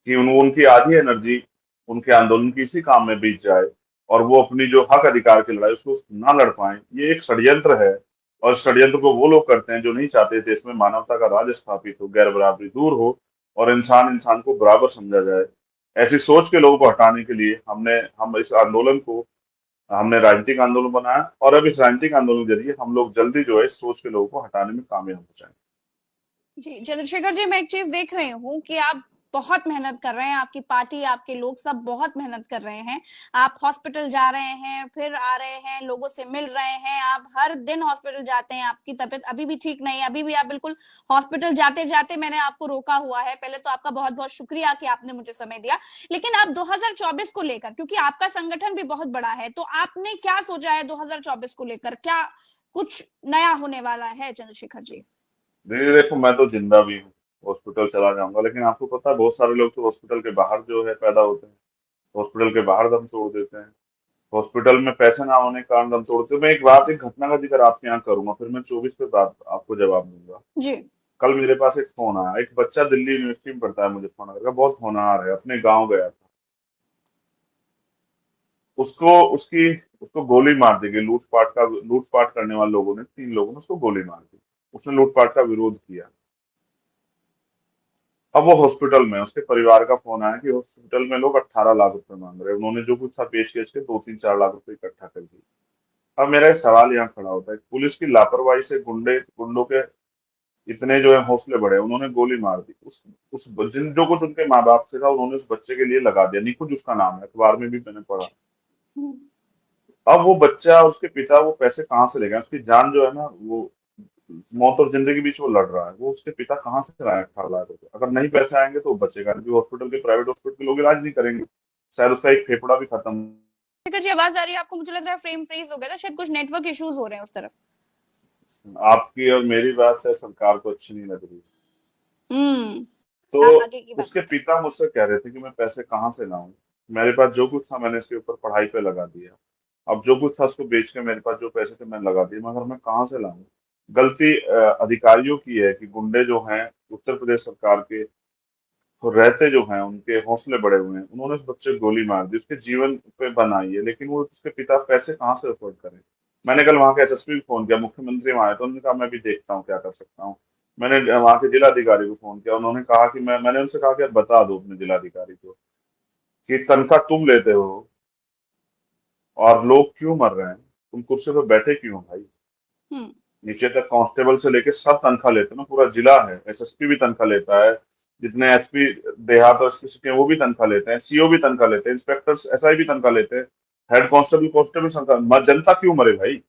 [SPEAKER 2] कि उनकी आधी एनर्जी उनके आंदोलन की इसी काम में बीत जाए, और वो अपनी जो हक अधिकार की लड़ाई उसको ना लड़ पाए। ये एक षड्यंत्र है, और षड्यंत्र को वो लोग करते हैं जो नहीं चाहते देश में मानवता का राज स्थापित हो, गैर बराबरी दूर हो, और इंसान इंसान को बराबर समझा जाए। ऐसी सोच के लोगों को हटाने के लिए हम इस आंदोलन को हमने राजनीतिक आंदोलन बनाया, और अब इस राजनीतिक आंदोलन के जरिए हम लोग जल्दी जो है इस सोच के लोगों को हटाने में कामयाब हो जाए।
[SPEAKER 1] जी चंद्रशेखर जी, मैं एक चीज देख रही हूँ कि आप बहुत मेहनत कर रहे हैं, आपकी पार्टी, आपके लोग सब बहुत मेहनत कर रहे हैं। आप हॉस्पिटल जा रहे हैं, फिर आ रहे हैं, लोगों से मिल रहे हैं, आप हर दिन हॉस्पिटल जाते हैं। आपकी तबीयत अभी भी ठीक नहीं है, अभी भी आप बिल्कुल हॉस्पिटल जाते जाते मैंने आपको रोका हुआ है। पहले तो आपका बहुत बहुत शुक्रिया कि आपने मुझे समय दिया। लेकिन आप 2024 को लेकर, क्योंकि आपका संगठन भी बहुत बड़ा है, तो आपने क्या सोचा है 2024 को लेकर? क्या कुछ नया होने वाला है चंद्रशेखर जी?
[SPEAKER 2] दीदी देखो, मैं तो जिंदा भी हूँ, हॉस्पिटल चला जाऊंगा, लेकिन आपको पता है बहुत सारे लोग तो हॉस्पिटल के बाहर जो है पैदा होते हैं, हॉस्पिटल के बाहर दम तोड़ देते हैं, हॉस्पिटल में पैसे ना होने के कारण दम तोड़ते हैं। मैं एक घटना का जिक्र आपके यहाँ करूंगा, फिर मैं 24 पे बात आपको जवाब दूंगा।
[SPEAKER 1] जी।
[SPEAKER 2] कल मेरे पास एक फोन आया, एक बच्चा दिल्ली यूनिवर्सिटी में पढ़ता है, मुझे फोन आया, बहुत होनहार है, अपने गाँव गया था। उसको उसकी उसको गोली मार दी गई, लूटपाट करने वाले लोगों ने, 3 लोगों ने उसको गोली मार दी। उसने लूटपाट का विरोध किया। अब वो हॉस्पिटल में, उसके परिवार का फोन आया कि हॉस्पिटल में लोग 18 लाख रुपए मांग रहे हैं। उन्होंने जो कुछ था पेश केस के 2-3-4 लाख रुपए इकट्ठा कर दिए। अब मेरा एक सवाल यहाँ खड़ा होता है, पुलिस की लापरवाही से गुंडों के इतने जो है हौसले बढ़े, उन्होंने गोली मार दी। उस जिन जो कुछ उनके माँ बाप से था उन्होंने उस बच्चे के लिए लगा दिया। निकुंज उसका नाम है, अखबार में भी मैंने पढ़ा।
[SPEAKER 1] हम्म।
[SPEAKER 2] अब वो बच्चा, उसके पिता, वो पैसे कहाँ से लेगा? उसकी जान जो है ना, वो मौत और जिंदगी बीच वो लड़ रहा है, वो उसके पिता कहाँ से लाए 18 लाख रुपए? अगर नहीं पैसे आएंगे तो वो बचेगा नहीं, हॉस्पिटल के, प्राइवेट हॉस्पिटल के लोग इलाज नहीं करेंगे, शायद उसका एक फेफड़ा भी खत्म।
[SPEAKER 1] शेखर जी, आवाज आ रही है आपको? मुझे लग रहा है फ्रेम फ्रीज हो गया था, शायद कुछ नेटवर्क इश्यूज हो रहे हैं उस तरफ।
[SPEAKER 2] आपकी और मेरी बात है, सरकार को अच्छी नहीं लग रही।
[SPEAKER 1] हम्म।
[SPEAKER 2] तो
[SPEAKER 1] आप आगे की बात
[SPEAKER 2] उसके
[SPEAKER 1] बताएं।
[SPEAKER 2] पिता मुझसे कह रहे थे कि मैं पैसे कहाँ से लाऊं, मेरे पास जो कुछ था मैंने इसके ऊपर पढ़ाई पे लगा दिया। अब जो कुछ था उसको बेच के मेरे पास जो पैसे थे मैं लगा दिए, मगर मैं कहाँ से लाऊं? गलती अधिकारियों की है कि गुंडे जो हैं उत्तर प्रदेश सरकार के, तो रहते जो हैं उनके हौसले बड़े हुए हैं। उन्होंने उस बच्चे को गोली मार दी, उसके जीवन पे बनाई है, लेकिन वो उसके पिता पैसे कहाँ से अफोर्ड करें? मैंने कल वहां के एसएसपी को फोन किया, मुख्यमंत्री वहां आए तो उन्होंने कहा मैं भी देखता हूँ क्या कर सकता हूँ। मैंने वहां के जिलाधिकारी को फोन किया, उन्होंने कहा कि मैंने उनसे कहा कि आप बता दो अपने जिलाधिकारी को कि तनख्वाह तुम लेते हो और लोग क्यों मर रहे हैं, तुम कुर्सी पर बैठे क्यों हो भाई?
[SPEAKER 1] हम्म।
[SPEAKER 2] नीचे तक कांस्टेबल से लेके सब तनख्वाह लेते हैं ना, पूरा जिला है, एसएसपी भी तनख्वाह लेता है, जितने एसपी देहात और इसकी सिटी हैं वो भी तनख्वाह लेते हैं, सीओ भी तनख्वाह लेते हैं, इंस्पेक्टर्स एसआई भी तनख्वाह लेते हैं, हेड कांस्टेबल तनख्वाह। जनता क्यों मरे भाई?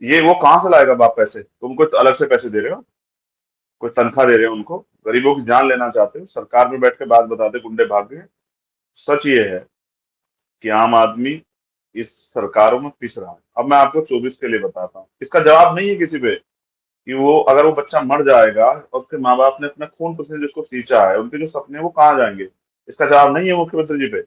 [SPEAKER 2] ये वो कहाँ से लाएगा बाप पैसे? तुम कुछ अलग से पैसे दे रहे हो, कोई तनख्वाह दे रहे हो उनको? गरीबों की जान लेना चाहते हो? सरकार में बैठ के बात बताते गुंडे भाग गए। सच ये है कि आम आदमी इस सरकारों में पिस रहा है। अब मैं आपको 24 के लिए बताता हूँ, इसका जवाब नहीं है किसी पे कि वो, अगर वो बच्चा मर जाएगा और उसके माँ बाप ने अपना खून पसीने जिसको सींचा है, उनके जो सपने हैं वो कहाँ जाएंगे? इसका जवाब नहीं है मुख्यमंत्री जी पे,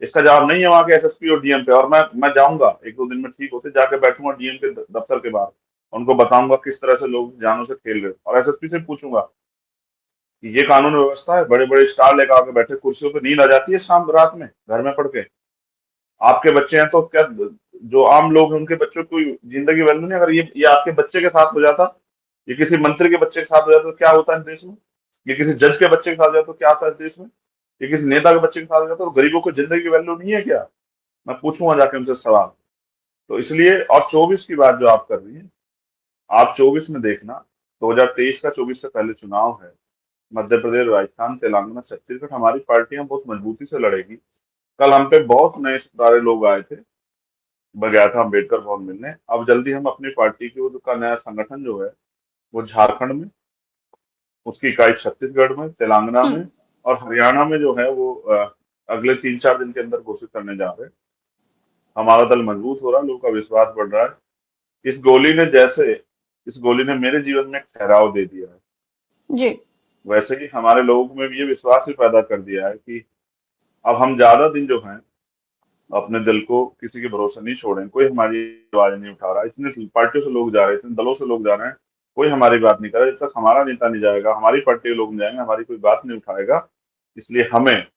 [SPEAKER 2] इसका जवाब नहीं है वहां के एसएसपी और डीएम पे। और मैं जाऊंगा 1-2 दिन में, ठीक होते जाके बैठूंगा डीएम के दफ्तर के बाहर, उनको बताऊंगा किस तरह से लोग जानों से खेल रहे हैं, और एसएसपी से पूछूंगा कि ये कानून व्यवस्था है? बड़े बड़े स्टार लेकर आके बैठे कुर्सियों पे, नींद आ जाती है शाम रात में घर में पढ़ के? आपके बच्चे हैं तो क्या, जो आम लोग हैं उनके बच्चों को जिंदगी वैल्यू नहीं? अगर ये आपके बच्चे के साथ हो जाता ये किसी मंत्री के बच्चे के साथ हो जाए तो क्या होता है देश में? ये किसी जज के बच्चे के साथ हो जाए तो क्या होता है देश में? ये किसी नेता के बच्चे के साथ हो जाए तो गरीबों को जिंदगी की वैल्यू नहीं है क्या? मैं पूछूंगा जाके उनसे सवाल। तो इसलिए, और 24 की बात जो आप कर रही हैं, आप 24 में देखना, 2023 का 24 से पहले चुनाव है, मध्य प्रदेश, राजस्थान, तेलंगाना, छत्तीसगढ़, हमारी पार्टियां बहुत मजबूती से लड़ेगी। कल हम पे बहुत नए सारे लोग आए थे, मैं गया था अम्बेडकर भवन मिलने। अब जल्दी हम अपनी पार्टी की का नया संगठन जो है वो झारखंड में, उसकी इकाई छत्तीसगढ़ में, तेलंगाना
[SPEAKER 1] हम्म।
[SPEAKER 2] में और हरियाणा में जो है वो अगले 3-4 दिन के अंदर घोषित करने जा रहे हैं। हमारा दल मजबूत हो रहा है, लोगों का विश्वास बढ़ रहा है। इस गोली ने जैसे इस गोली ने मेरे जीवन में एक ठहराव दे दिया है,
[SPEAKER 1] जी।
[SPEAKER 2] वैसे ही हमारे लोगों में भी ये विश्वास भी पैदा कर दिया है कि अब हम ज्यादा दिन जो हैं अपने दिल को किसी के भरोसे नहीं छोड़ें। कोई हमारी आवाज नहीं उठा रहा, इतने पार्टियों से लोग जा रहे हैं, इतने दलों से लोग जा रहे हैं, कोई हमारी बात नहीं कर रहा। जब तक हमारा नेता नहीं जाएगा, हमारी पार्टी के लोग नहीं जाएंगे, हमारी कोई बात नहीं उठाएगा। इसलिए हमें,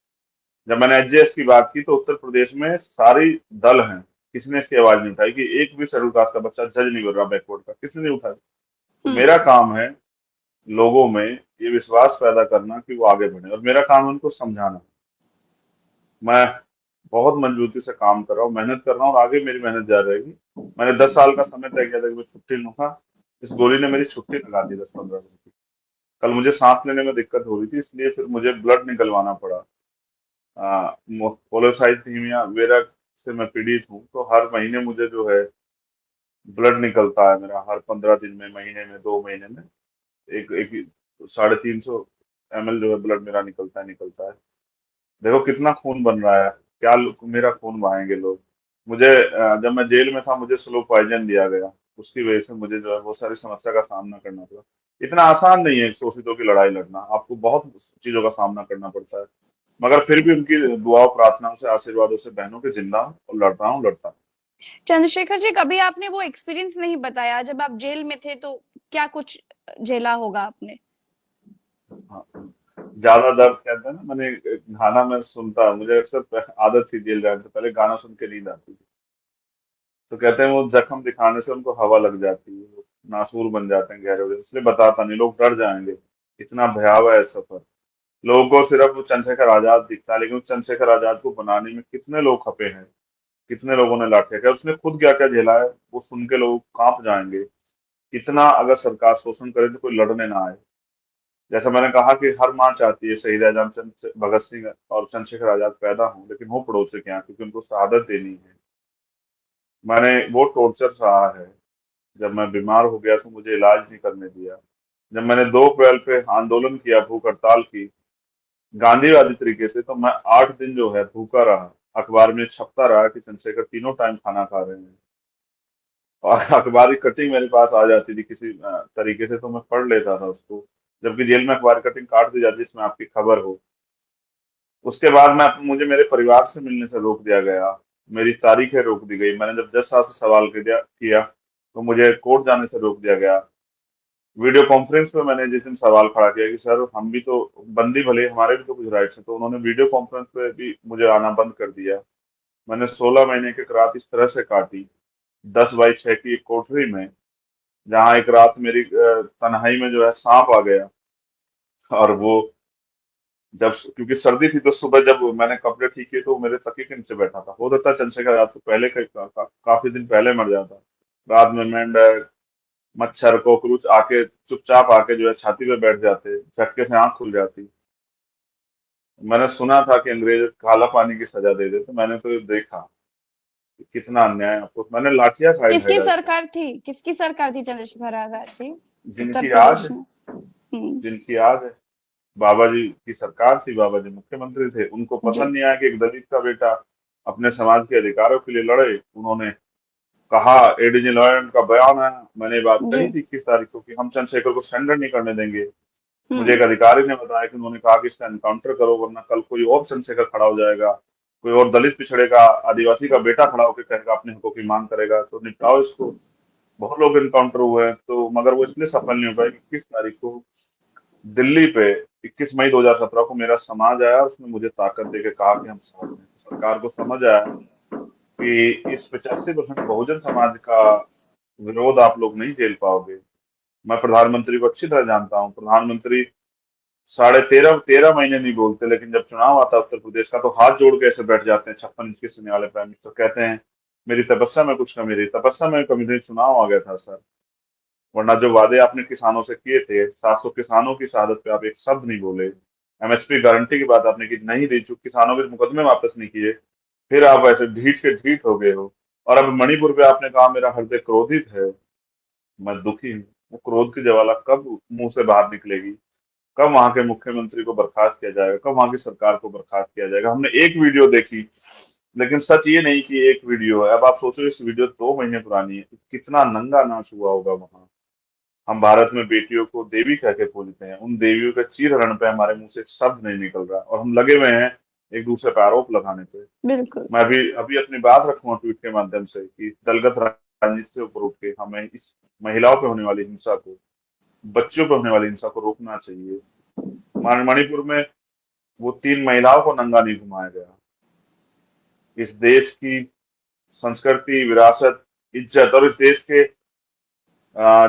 [SPEAKER 2] जब मैंने एचजेएस की बात की तो उत्तर प्रदेश में सारी दल हैं, किसी ने इसकी आवाज नहीं उठाई कि एक भी शेड्यूल कास्ट का बच्चा जज नहीं बन रहा बैकवर्ड का, किसी ने नहीं उठाया। तो
[SPEAKER 1] हम्म।
[SPEAKER 2] मेरा काम है लोगों में ये विश्वास पैदा करना कि वो आगे बढ़े, और मेरा काम है उनको समझाना। मैं बहुत मजबूती से काम कर रहा हूँ, मेहनत कर रहा हूँ, और आगे मेरी मेहनत जारी रहेगी। मैंने 10 साल का समय तय किया था कि मैं छुट्टी लूंगा। इस गोली ने मेरी छुट्टी लगा दी 10-15 दिन की। कल मुझे सांस लेने में दिक्कत हो रही थी, इसलिए फिर मुझे ब्लड निकलवाना पड़ा। पोलोसाइथीमिया वेरा से मैं पीड़ित हूँ, तो हर महीने मुझे जो है ब्लड निकलता है मेरा, हर 15 दिन में, महीने में, 2 महीने में एक एक 350 ml जो है ब्लड मेरा निकलता है। देखो कितना खून बन रहा है, क्या मेरा खून बहाएंगे लोग। मुझे जब मैं जेल में था मुझे स्लो पॉइजन दिया गया, उसकी वजह से मुझे जो है बहुत सारी समस्या का सामना करना पड़ा। इतना आसान नहीं है शोषितों की लड़ाई लड़ना, आपको बहुत चीजों का सामना करना पड़ता है। मगर फिर भी उनकी दुआओं, प्रार्थनाओं से, आशीर्वादों से बहनों के जिंदा हूं और लड़ता हूँ, लड़ता हूँ।
[SPEAKER 1] चंद्रशेखर जी, कभी आपने वो एक्सपीरियंस नहीं बताया जब आप जेल में थे, तो क्या कुछ झेला होगा आपने?
[SPEAKER 2] हाँ, ज्यादा दर्द कहते हैं ना, मैंने गाना मैं सुनता, मुझे अक्सर आदत थी जेल जाने से पहले गाना सुन के नींद आती थी। तो कहते हैं वो जख्म दिखाने से उनको हवा लग जाती है, वो नासूर बन जाते हैं गहरे वजह, इसलिए बताता नहीं, लोग डर जाएंगे। इतना भयावह है सफर। लोगों को सिर्फ वो चंद्रशेखर आजाद दिखता है, लेकिन उस चंद्रशेखर आजाद को बनाने में कितने लोग खपे हैं, कितने लोगों ने लाठियां क्या, उसने खुद क्या क्या झेला है, वो सुन के लोग कांप जाएंगे। कितना अगर सरकार शोषण करे तो कोई लड़ने ना आए। जैसा मैंने कहा कि हर माँ चाहती है शहीद आजम भगत सिंह और चंद्रशेखर आजाद पैदा हों, लेकिन हो पड़ोसी के यहाँ, क्योंकि उनको शहादत देनी है। मैंने वो टॉर्चर सहा है। जब मैं बीमार हो गया तो मुझे इलाज नहीं करने दिया। जब मैंने 2 अप्रैल पे आंदोलन किया, भूख हड़ताल की, गांधीवादी तरीके से, तो मैं 8 दिन जो है भूखा रहा। अखबार में छपता रहा कि चंद्रशेखर तीनों टाइम खाना खा रहे हैं, और अखबार की कटिंग मेरे पास आ जाती थी किसी तरीके से, तो मैं पढ़ लेता था उसको। जबकि जेल में अखबार कटिंग काट दी जाती जिसमें आपकी खबर हो। उसके बाद मुझे मेरे परिवार से मिलने से रोक दिया गया, मेरी तारीखें रोक दी गई। मैंने जब 10 साल से सवाल किया तो मुझे कोर्ट जाने से रोक दिया गया। वीडियो कॉन्फ्रेंस में मैंने जिस दिन सवाल खड़ा किया कि सर हम भी तो बंदी, भले हमारे भी तो कुछ राइट्स हैं, तो उन्होंने वीडियो कॉन्फ्रेंस पे भी मुझे आना बंद कर दिया। मैंने 16 महीने की एक रात इस तरह से काटी, 10 बाई 6 की एक कोठरी में, जहाँ एक रात मेरी तन्हाई में जो है सांप आ गया। और वो, जब क्योंकि सर्दी थी तो सुबह जब मैंने कपड़े ठीक किए तो वो मेरे तकिए के नीचे बैठा था। हो सकता है चंद्रशेखर रात को पहले काफी दिन पहले मर जाता। रात में मेंढक, मच्छर, कॉकरोच आके चुपचाप आके जो है छाती पे बैठ जाते, झटके से आंख खुल जाती। मैंने सुना था कि अंग्रेज काला पानी की सजा दे देते, मैंने तो ये देखा कि कितना अन्याय। आपको, मैंने लाठियां खाई ढाई
[SPEAKER 1] किसकी
[SPEAKER 2] ढाई सौ।
[SPEAKER 1] सरकार थी? किसकी सरकार थी चंद्रशेखर आजाद जी उत्तर
[SPEAKER 2] जिनकी आज
[SPEAKER 1] प्रदेश में? हम्म।
[SPEAKER 2] जिनकी आज है, बाबा जी की सरकार थी, बाबा जी मुख्यमंत्री थे। उनको
[SPEAKER 1] जी।
[SPEAKER 2] पसंद नहीं आया कि एक दलित का बेटा अपने समाज के अधिकारों के लिए लड़े। उन्होंने कहा, एडीजी लॉयड का बयान है, मैंने ये बात
[SPEAKER 1] जी।
[SPEAKER 2] कही थी 21 तारीख को, कि हम चंद्रशेखर को सरेंडर नहीं करने देंगे। मुझे
[SPEAKER 1] हम्म।
[SPEAKER 2] एक अधिकारी ने बताया कि उन्होंने कहा कि इसका एनकाउंटर करो, वरना कल कोई और चंद्रशेखर खड़ा हो जाएगा, कोई और दलित पिछड़े का, आदिवासी का बेटा खड़ा होकर कहेगा, अपने हकों की मांग करेगा, तो निपटाओ इसको। बहुत लोग एनकाउंटर हुए हैं, तो मगर वो इसलिए सफल नहीं हो पाए कि 21 तारीख को दिल्ली पे, 21 मई 2017 को मेरा समाज आया और उसने मुझे ताकत देके कहा कि हम साथ हैं। सरकार को समझ आया कि इस 85% बहुजन समाज का विरोध आप लोग नहीं झेल पाओगे। मैं प्रधानमंत्री को अच्छी तरह जानता हूँ। प्रधानमंत्री 13.5 महीने नहीं बोलते, लेकिन जब चुनाव आता है उत्तर प्रदेश का तो हाथ जोड़ के ऐसे बैठ जाते हैं। 56 इंच के सीने वाले प्राइम मिनिस्टर कहते हैं मेरी तपस्या में कुछ कमी रही। तपस्या में कमी नहीं, चुनाव आ गया था सर। वरना जो वादे आपने किसानों से किए थे, 700 किसानों की शहादत पे आप एक शब्द नहीं बोले। एमएसपी गारंटी की बात आपने की नहीं दी, जो किसानों के मुकदमे वापस नहीं किए। फिर आप ऐसे ढीठ के ढीठ हो गए हो। और अब मणिपुर पे आपने कहा मेरा हृदय क्रोधित है, मैं दुखी हूँ। वो क्रोध की ज्वाला कब मुंह से बाहर निकलेगी? कब वहां के मुख्यमंत्री को बर्खास्त किया जाएगा? कब वहां की सरकार को बर्खास्त किया जाएगा? हमने एक वीडियो देखी, लेकिन सच ये नहीं कि एक वीडियो है। अब आप सोचो इस वीडियो 2 महीने पुरानी है, कितना नंगा नाच हुआ होगा वहां। हम भारत में बेटियों को देवी कह के पूजते हैं, उन देवियों के चीरहरण पे हमारे मुंह से एक शब्द नहीं निकल रहा, और हम लगे हुए हैं एक दूसरे पर आरोप लगाने पे।
[SPEAKER 1] बिल्कुल।
[SPEAKER 2] मैं अभी अभी अपनी बात रखूंगा ट्वीट के माध्यम से कि दलगत राजनीति से ऊपर उठ के हमें इस महिलाओं पे होने वाली हिंसा को, बच्चों पे होने वाली हिंसा को रोकना चाहिए। मणिपुर में वो 3 महिलाओं को नंगा नहीं घुमाया गया। इस देश की संस्कृति, विरासत, इज्जत और इस देश के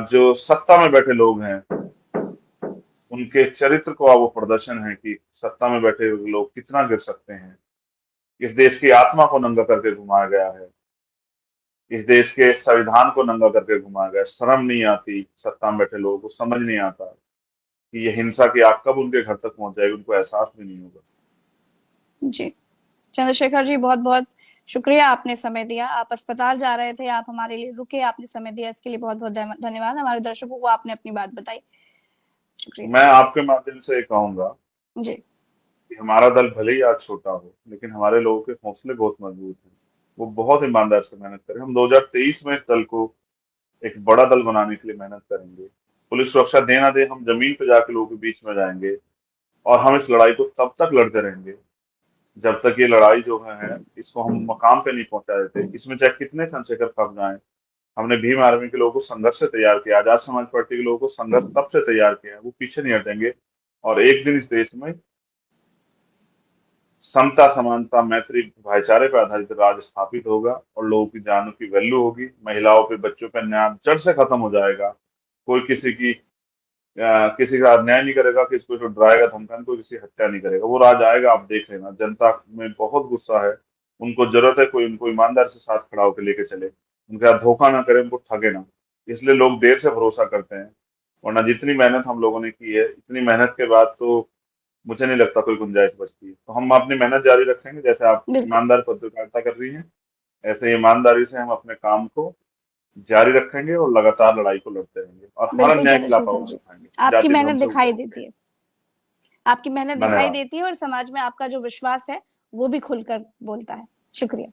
[SPEAKER 2] जो सत्ता में बैठे लोग हैं उनके चरित्र को वो प्रदर्शन है कि सत्ता में बैठे लोग कितना गिर सकते हैं। इस देश की आत्मा को नंगा करके घुमाया गया है। इस देश के संविधान को नंगा करके घुमाया गया है। शर्म नहीं आती सत्ता में बैठे लोगों को, समझ नहीं आता कि ये हिंसा की आग कब उनके घर तक पहुंच जाएगी, उनको एहसास भी नहीं होगा।
[SPEAKER 1] जी, चंद्रशेखर जी, बहुत बहुत शुक्रिया, आपने समय दिया। आप अस्पताल जा रहे थे, आप हमारे लिए रुके, आपने समय दिया, इसके लिए बहुत बहुत धन्यवाद। हमारे दर्शकों को आपने अपनी बात बताई, शुक्रिया।
[SPEAKER 2] मैं आपके माध्यम से ये कहूंगा
[SPEAKER 1] जी।
[SPEAKER 2] कि हमारा दल भले ही आज छोटा हो, लेकिन हमारे लोगों के हौसले बहुत मजबूत हैं। वो बहुत ईमानदार से मेहनत करें। हम 2023 में इस दल को एक बड़ा दल बनाने के लिए मेहनत करेंगे। पुलिस सुरक्षा दे ना दे, हम जमीन पे जाके लोगों के बीच में जाएंगे, और हम इस लड़ाई को तब तक लड़ते रहेंगे जब तक ये लड़ाई जो है इसको हम मकाम पे नहीं पहुंचा देते। इसमें चाहे कितने चंद्रशेखर फंस जाएं। हमने भीम आर्मी के लोगों को संघर्ष से तैयार किया, आजाद समाज पार्टी के लोगों को संघर्ष तब से तैयार किया है, वो पीछे नहीं हटेंगे। और एक दिन इस देश में समता, समानता, मैत्री, भाईचारे पर आधारित राज स्थापित होगा, और लोगों की जानों की वैल्यू होगी। महिलाओं पे, बच्चों पे अन्याय जड़ से खत्म हो जाएगा। कोई किसी का अन्याय नहीं करेगा, किसी को जो डराएगा धमकाने, कोई किसी हत्या नहीं करेगा। वो राज आएगा, आप देख लेना। जनता में बहुत गुस्सा है, उनको जरूरत है कोई उनको ईमानदार से साथ खड़ा होकर लेके चले, उनके साथ धोखा ना करे, उनको ठगे ना। इसलिए लोग देर से भरोसा करते हैं। वरना जितनी मेहनत हम लोगों ने की है, इतनी मेहनत के बाद तो मुझे नहीं लगता कोई गुंजाइश बचती है। तो हम अपनी मेहनत जारी रखेंगे, जैसे आप
[SPEAKER 1] बिल्कुल।
[SPEAKER 2] ईमानदार पत्रकारिता कर रही हैं, ऐसे ईमानदारी से हम अपने काम को जारी रखेंगे और लगातार लड़ाई को लड़ते रहेंगे, और हर
[SPEAKER 1] बिल्कुल
[SPEAKER 2] अन्याय के खिलाफ
[SPEAKER 1] चंद्रशेखर
[SPEAKER 2] आवाज
[SPEAKER 1] जी,
[SPEAKER 2] उठाएंगे,
[SPEAKER 1] आपकी
[SPEAKER 2] जाति धर्म
[SPEAKER 1] मेहनत
[SPEAKER 2] से
[SPEAKER 1] दिखाई
[SPEAKER 2] ऊपर
[SPEAKER 1] देती
[SPEAKER 2] उठे।
[SPEAKER 1] है, आपकी मेहनत दिखाई
[SPEAKER 2] धन्यवाद।
[SPEAKER 1] देती है, और समाज में आपका जो विश्वास है वो भी खुलकर बोलता है। शुक्रिया।